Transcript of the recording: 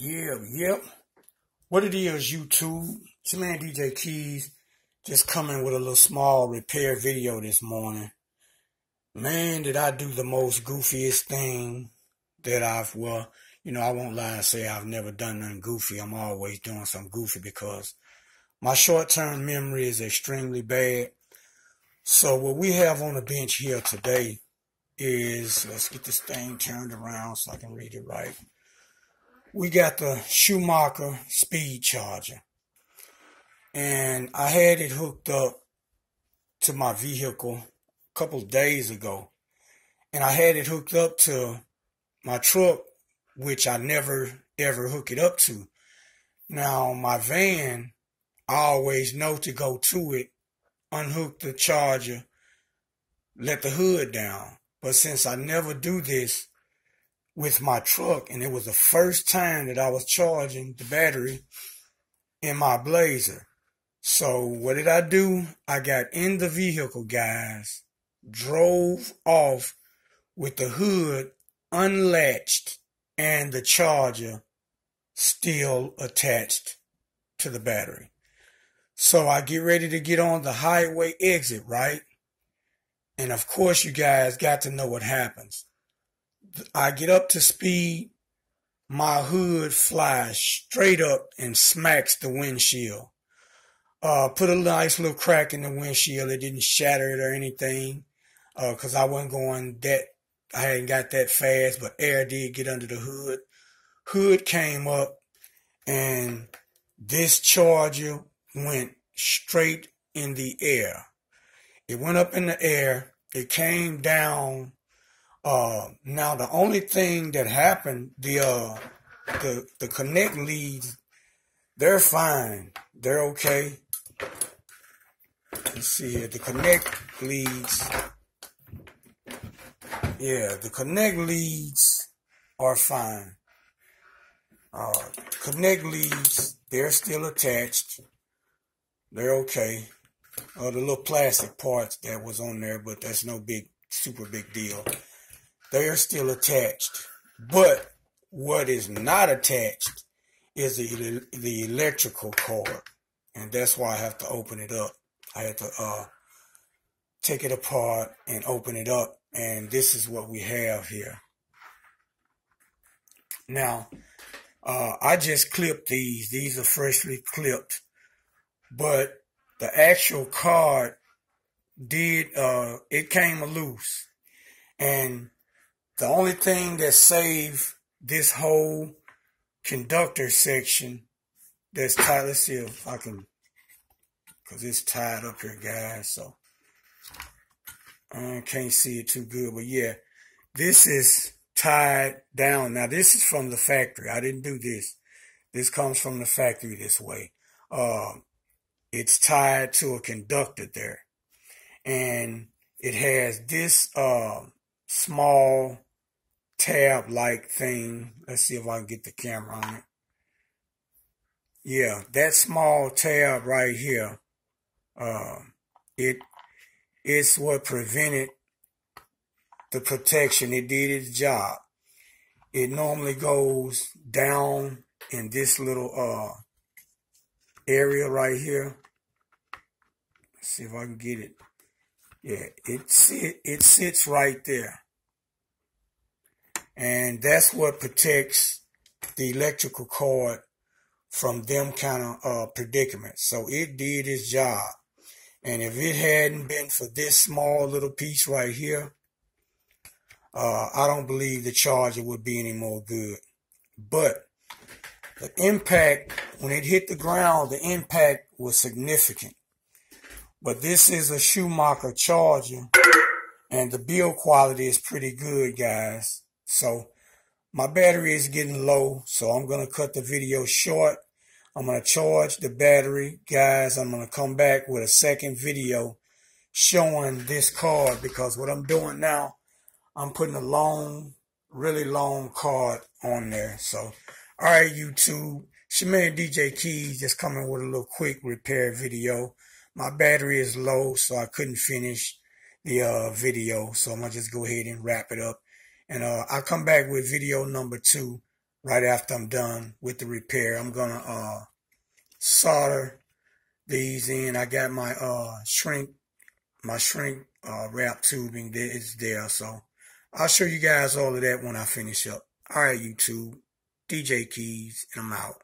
Yep. What it is, YouTube? It's your man DJ Keys. Just coming with a little small repair video this morning. Man, did I do the most goofiest thing that I won't lie and say I've never done nothing goofy. I'm always doing something goofy because my short-term memory is extremely bad. So what we have on the bench here today is, let's get this thing turned around so I can read it right. We got the Schumacher speed charger, and I had it hooked up to my vehicle a couple of days ago, and I had it hooked up to my truck, which I never ever hook it up to. Now my van, I always know to go to it, unhook the charger, let the hood down. But since I never do this with my truck, and it was the first time that I was charging the battery in my Blazer. So what did I do? I got in the vehicle, guys, drove off with the hood unlatched and the charger still attached to the battery. So I get ready to get on the highway exit, right? And of course you guys got to know what happens. I get up to speed, my hood flies straight up and smacks the windshield. Put a nice little crack in the windshield. It didn't shatter it or anything, because I wasn't going I hadn't got that fast, but air did get under the hood. Hood came up, and this charger went straight in the air. It went up in the air. It came down. Now the only thing that happened, the connect leads, they're fine. They're okay. Let's see here. The connect leads. Yeah, the connect leads are fine. Connect leads, they're still attached. They're okay. The little plastic parts that was on there, but that's no super big deal. They are still attached. But what is not attached is the electrical cord. And that's why I have to open it up. I had to take it apart and open it up. And this is what we have here. Now, I just clipped these. These are freshly clipped. But the actual card it came loose. And the only thing that saved this whole conductor section that's tied, let's see if I can, because it's tied up here, guys, so I can't see it too good, but yeah, this is tied down. Now, this is from the factory. I didn't do this. This comes from the factory this way. It's tied to a conductor there, and it has this small tab-like thing. Let's see if I can get the camera on it. Yeah, that small tab right here, it's what prevented the protection. It did its job. It normally goes down in this little area right here. Let's see if I can get it. Yeah, it sits right there. And that's what protects the electrical cord from them kind of predicaments. So it did its job. And if it hadn't been for this small little piece right here, I don't believe the charger would be any more good. But the impact, when it hit the ground, the impact was significant. But this is a Schumacher charger, and the build quality is pretty good, guys. So my battery is getting low, so I'm going to cut the video short. I'm going to charge the battery, guys. I'm going to come back with a second video showing this card, because what I'm doing now, I'm putting a really long card on there. So, all right, YouTube, it's your man DJ Keys, just coming with a little quick repair video. My battery is low, so I couldn't finish the video, so I'm going to just go ahead and wrap it up. And I'll come back with video number 2 right after I'm done with the repair. I'm gonna solder these in. I got my shrink wrap tubing that is there, so I'll show you guys all of that when I finish up. All right, YouTube, DJ Keys, and I'm out.